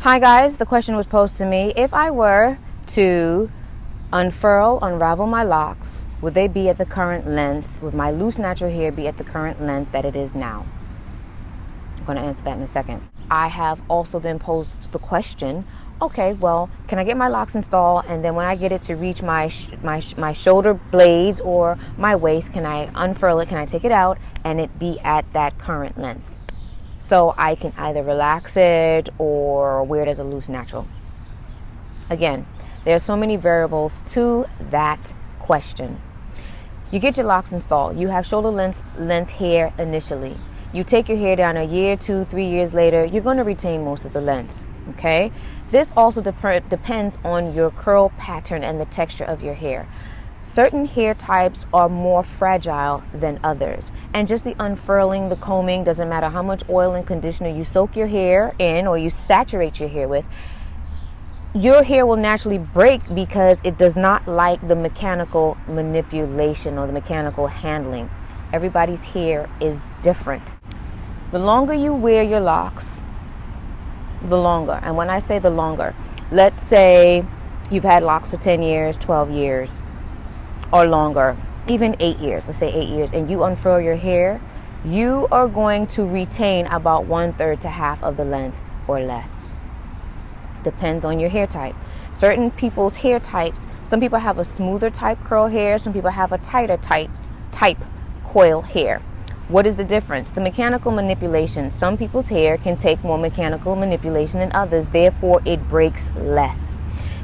Hi guys, the question was posed to me. If I were to unravel my locks, would they be at the current length? Would my loose natural hair be at the current length that it is now? I'm going to answer that in a second. I have also been posed the question, okay, well, can I get my locks installed, and then when I get it to reach my shoulder blades or my waist, can I unfurl it, can I take it out, and it be at that current length? So I can either relax it or wear it as a loose natural. Again, there are so many variables to that question. You get your locks installed. You have shoulder length hair initially. You take your hair down a year, 2, 3 years later, you're going to retain most of the length. Okay? This also depends on your curl pattern and the texture of your hair. Certain hair types are more fragile than others. And just the unfurling, the combing, doesn't matter how much oil and conditioner you soak your hair in or you saturate your hair with, your hair will naturally break because it does not like the mechanical manipulation or the mechanical handling. Everybody's hair is different. The longer you wear your locks, the longer. And when I say the longer, let's say you've had locks for 10 years, 12 years, or longer, even 8 years, let's say 8 years, and you unfurl your hair, you are going to retain about 1/3 to half of the length or less. Depends on your hair type. Certain people's hair types, some people have a smoother type curl hair, some people have a tighter type coil hair. What is the difference? The mechanical manipulation. Some people's hair can take more mechanical manipulation than others, therefore it breaks less.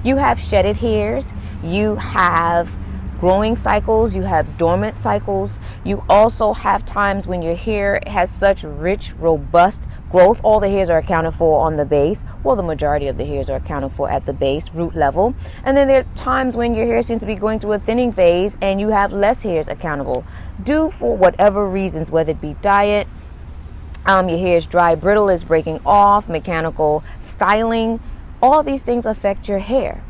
You have shedded hairs, you have growing cycles, you have dormant cycles. You also have times when your hair has such rich, robust growth. All the hairs are accounted for on the base. Well, the majority of the hairs are accounted for at the base, root level. And then there are times when your hair seems to be going through a thinning phase and you have less hairs accountable, due for whatever reasons, whether it be diet, your hair is dry, brittle, is breaking off, mechanical styling. All these things affect your hair.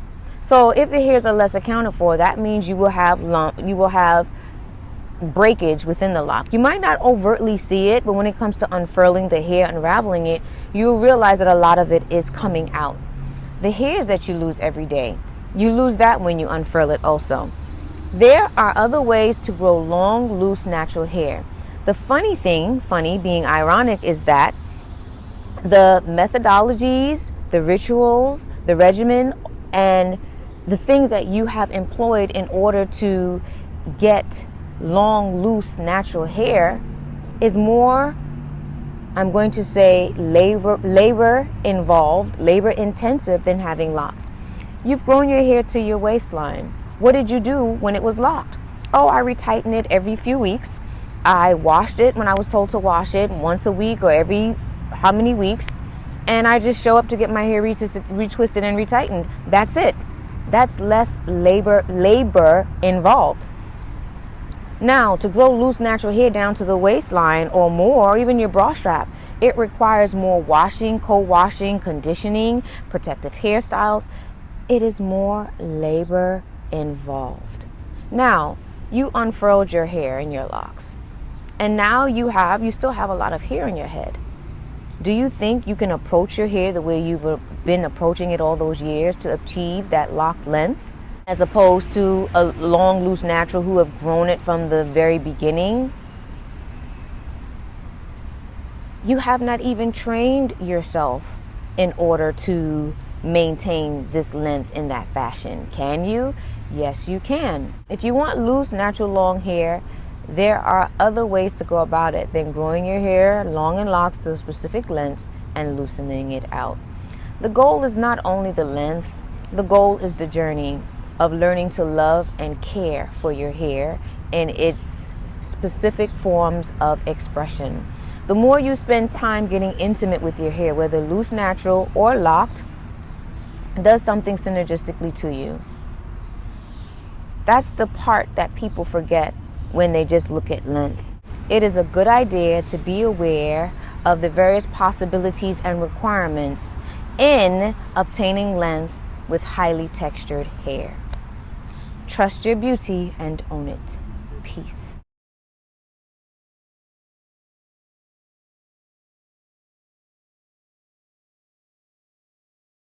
So if the hairs are less accounted for, that means you will have breakage within the lock. You might not overtly see it, but when it comes to unfurling the hair, unraveling it, you'll realize that a lot of it is coming out. The hairs that you lose every day, you lose that when you unfurl it also. There are other ways to grow long, loose, natural hair. The funny being ironic, is that the methodologies, the rituals, the regimen, and the things that you have employed in order to get long, loose, natural hair is more, I'm going to say, labor involved, labor intensive than having locks. You've grown your hair to your waistline. What did you do when it was locked? Oh, I retighten it every few weeks. I washed it when I was told to wash it once a week or every how many weeks. And I just show up to get my hair retwisted and retightened. That's it. That's less labor involved. Now, to grow loose natural hair down to the waistline or more, or even your bra strap, it requires more washing, co-washing, conditioning, protective hairstyles. It is more labor involved. Now, you unfurled your hair in your locks, and now you still have a lot of hair in your head. Do you think you can approach your hair the way you've been approaching it all those years to achieve that locked length, as opposed to a long, loose, natural who have grown it from the very beginning? You have not even trained yourself in order to maintain this length in that fashion. Can you? Yes, you can. If you want loose, natural, long hair, there are other ways to go about it than growing your hair long in locks to a specific length and loosening it out. The goal is not only the length, the goal is the journey of learning to love and care for your hair and its specific forms of expression. The more you spend time getting intimate with your hair, whether loose, natural, or locked, does something synergistically to you. That's the part that people forget when they just look at length. It is a good idea to be aware of the various possibilities and requirements in obtaining length with highly textured hair. Trust your beauty and own it. Peace.